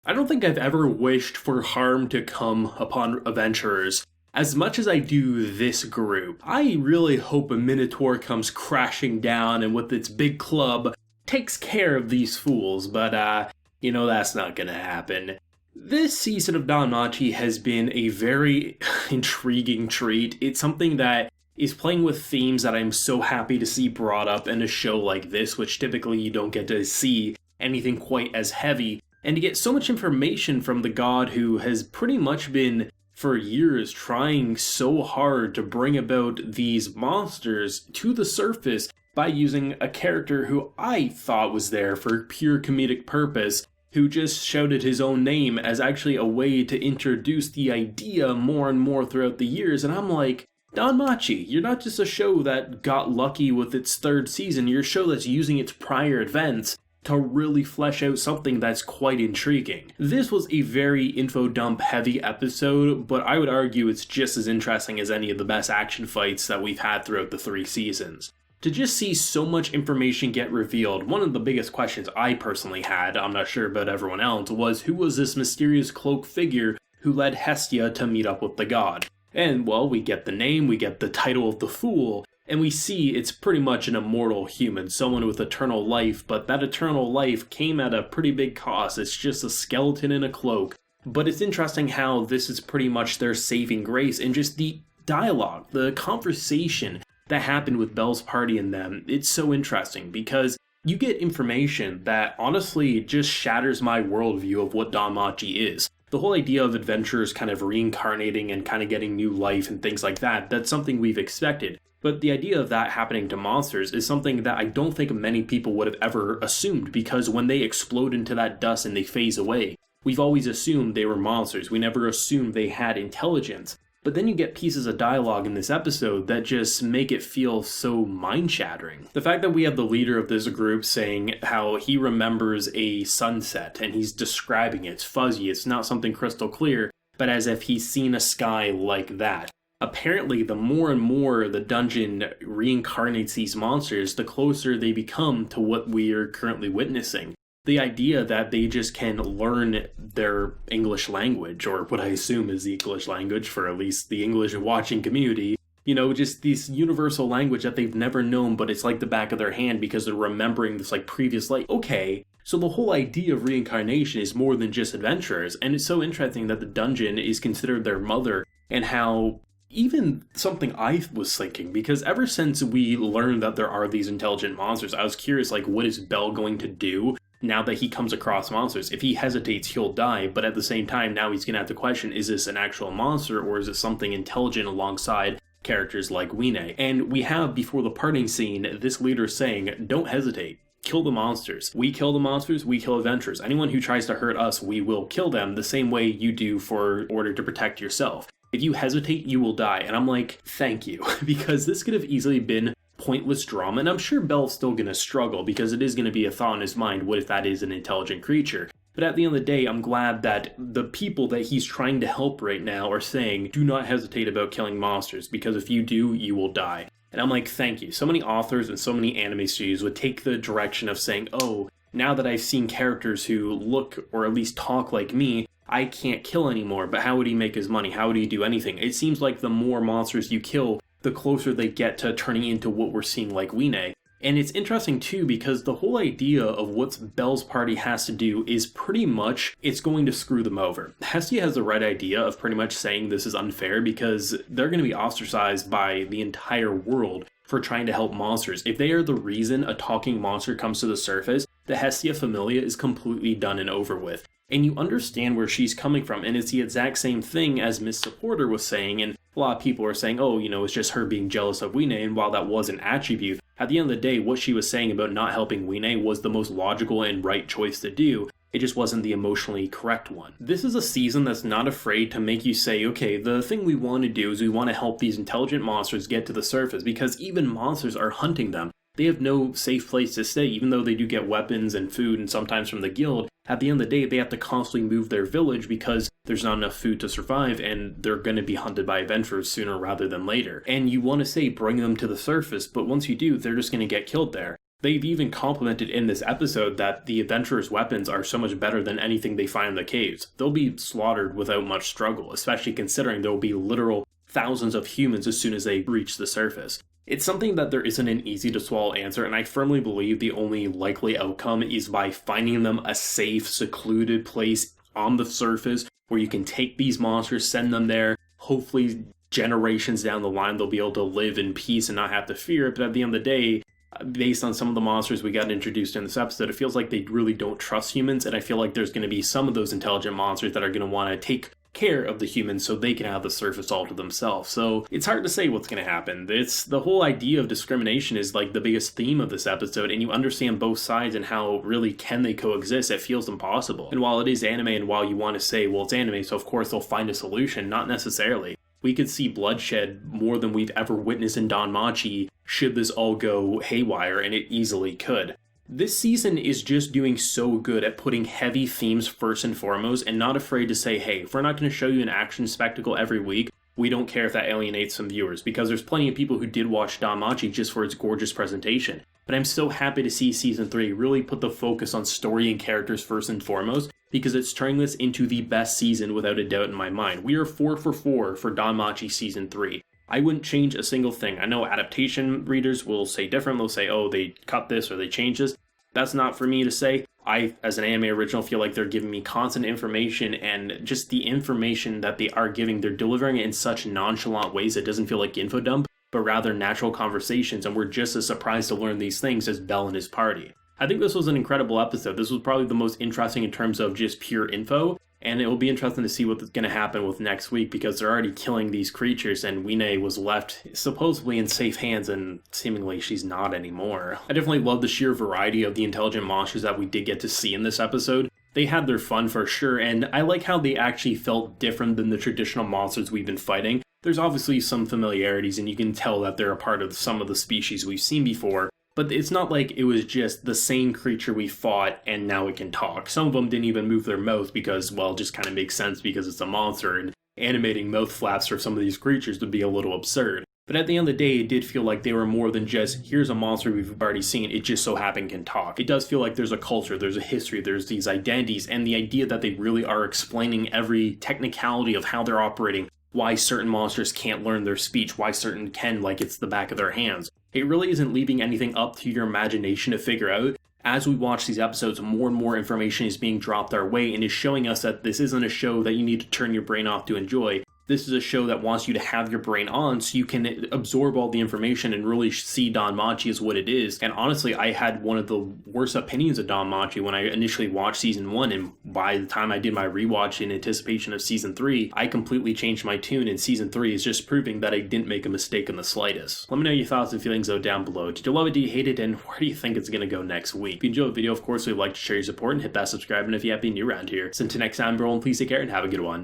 I don't think I've ever wished for harm to come upon adventurers as much as I do this group. I really hope a Minotaur comes crashing down and with its big club takes care of these fools, but that's not gonna happen. This season of DanMachi has been a very intriguing treat. It's something that is playing with themes that I'm so happy to see brought up in a show like this, which typically you don't get to see anything quite as heavy, and to get so much information from the god who has pretty much been, for years, trying so hard to bring about these monsters to the surface by using a character who I thought was there for pure comedic purpose, who just shouted his own name as actually a way to introduce the idea more and more throughout the years, and I'm like, DanMachi, you're not just a show that got lucky with its third season, you're a show that's using its prior events to really flesh out something that's quite intriguing. This was a very info dump heavy episode, but I would argue it's just as interesting as any of the best action fights that we've had throughout the 3 seasons. To just see so much information get revealed, one of the biggest questions I personally had, I'm not sure about everyone else, was who was this mysterious cloaked figure who led Hsieh to meet up with the god? And, well, we get the name, we get the title of the fool, and we see it's pretty much an immortal human, someone with eternal life, but that eternal life came at a pretty big cost. It's just a skeleton in a cloak. But it's interesting how this is pretty much their saving grace, and just the dialogue, the conversation that happened with Bell's party and them. It's so interesting because you get information that honestly just shatters my worldview of what DanMachi is. The whole idea of adventurers kind of reincarnating and kind of getting new life and things like that, that's something we've expected. But the idea of that happening to monsters is something that I don't think many people would have ever assumed, because when they explode into that dust and they phase away, we've always assumed they were monsters. We never assumed they had intelligence. But then you get pieces of dialogue in this episode that just make it feel so mind-shattering. The fact that we have the leader of this group saying how he remembers a sunset and he's describing it, it's fuzzy, it's not something crystal clear, but as if he's seen a sky like that. Apparently, the more and more the dungeon reincarnates these monsters, the closer they become to what we are currently witnessing. The idea that they just can learn their English language, or what I assume is the English language for at least the English watching community, just this universal language that they've never known, but it's like the back of their hand because they're remembering this previous life. Okay, so the whole idea of reincarnation is more than just adventurers, and it's so interesting that the dungeon is considered their mother, and how even something I was thinking, because ever since we learned that there are these intelligent monsters, I was curious, what is Bell going to do now that he comes across monsters? If he hesitates, he'll die, but at the same time, now he's going to have to question, is this an actual monster, or is it something intelligent alongside characters like Weine? And we have, before the parting scene, this leader saying, don't hesitate. Kill the monsters. We kill the monsters, we kill adventurers. Anyone who tries to hurt us, we will kill them the same way you do for order to protect yourself. If you hesitate, you will die. And I'm like, thank you, because this could have easily been pointless drama, and I'm sure Bell's still going to struggle because it is going to be a thought in his mind, what if that is an intelligent creature? But at the end of the day, I'm glad that the people that he's trying to help right now are saying, do not hesitate about killing monsters, because if you do, you will die. And I'm like, thank you. So many authors and so many anime studios would take the direction of saying, oh, now that I've seen characters who look or at least talk like me, I can't kill anymore, but how would he make his money? How would he do anything? It seems like the more monsters you kill, the closer they get to turning into what we're seeing like Weine. And it's interesting too, because the whole idea of what Bell's party has to do is pretty much, it's going to screw them over. Hsieh has the right idea of pretty much saying this is unfair, because they're going to be ostracized by the entire world for trying to help monsters. If they are the reason a talking monster comes to the surface, the Hsieh Familia is completely done and over with. And you understand where she's coming from, and it's the exact same thing as Miss Supporter was saying, and a lot of people are saying, oh, it's just her being jealous of Weine, and while that was an attribute, at the end of the day, what she was saying about not helping Weine was the most logical and right choice to do. It just wasn't the emotionally correct one. This is a season that's not afraid to make you say, okay, the thing we want to do is we want to help these intelligent monsters get to the surface, because even monsters are hunting them. They have no safe place to stay, even though they do get weapons and food and sometimes from the guild. At the end of the day, they have to constantly move their village because there's not enough food to survive, and they're going to be hunted by adventurers sooner rather than later. And you want to say bring them to the surface, but once you do, they're just going to get killed there. They've even complimented in this episode that the adventurers' weapons are so much better than anything they find in the caves. They'll be slaughtered without much struggle, especially considering there will be literal thousands of humans as soon as they reach the surface. It's something that there isn't an easy to swallow answer, and I firmly believe the only likely outcome is by finding them a safe, secluded place on the surface where you can take these monsters, send them there. Hopefully, generations down the line, they'll be able to live in peace and not have to fear it. But at the end of the day, based on some of the monsters we got introduced in this episode, it feels like they really don't trust humans, and I feel like there's going to be some of those intelligent monsters that are going to want to take care of the humans so they can have the surface all to themselves. So it's hard to say what's going to happen. It's the whole idea of discrimination is like the biggest theme of this episode, and you understand both sides and how really can they coexist. It feels impossible. And while it is anime, and while you want to say, well, it's anime, so of course they'll find a solution, not necessarily. We could see bloodshed more than we've ever witnessed in DanMachi should this all go haywire, and it easily could. This season is just doing so good at putting heavy themes first and foremost, and not afraid to say, hey, if we're not going to show you an action spectacle every week, we don't care if that alienates some viewers, because there's plenty of people who did watch DanMachi just for its gorgeous presentation. But I'm so happy to see Season 3 really put the focus on story and characters first and foremost, because it's turning this into the best season without a doubt in my mind. We are 4 for 4 for DanMachi Season 3. I wouldn't change a single thing. I know adaptation readers will say different. They'll say, oh, they cut this or they changed this. That's not for me to say. I, as an anime original, feel like they're giving me constant information, and just the information that they are giving, they're delivering it in such nonchalant ways it doesn't feel like info dump, but rather natural conversations, and we're just as surprised to learn these things as Bell and his party. I think this was an incredible episode. This was probably the most interesting in terms of just pure info, and it will be interesting to see what's going to happen with next week, because they're already killing these creatures, and Wine was left supposedly in safe hands, and seemingly she's not anymore. I definitely love the sheer variety of the intelligent monsters that we did get to see in this episode. They had their fun for sure, and I like how they actually felt different than the traditional monsters we've been fighting. There's obviously some familiarities, and you can tell that they're a part of some of the species we've seen before, but it's not like it was just the same creature we fought and now it can talk. Some of them didn't even move their mouth because, well, it just kind of makes sense because it's a monster, and animating mouth flaps for some of these creatures would be a little absurd. But at the end of the day, it did feel like they were more than just, here's a monster we've already seen, it just so happened can talk. It does feel like there's a culture, there's a history, there's these identities, and the idea that they really are explaining every technicality of how they're operating, why certain monsters can't learn their speech, why certain can like it's the back of their hands. It really isn't leaving anything up to your imagination to figure out. As we watch these episodes, more and more information is being dropped our way and is showing us that this isn't a show that you need to turn your brain off to enjoy. This is a show that wants you to have your brain on so you can absorb all the information and really see DanMachi as what it is. And honestly, I had one of the worst opinions of DanMachi when I initially watched Season 1, and by the time I did my rewatch in anticipation of Season 3, I completely changed my tune, and Season 3 is just proving that I didn't make a mistake in the slightest. Let me know your thoughts and feelings though down below. Did you love it? Do you hate it? And where do you think it's going to go next week? If you enjoyed the video, of course, we'd like to share your support and hit that subscribe button if you have been new around here. So until next time, everyone, please take care and have a good one.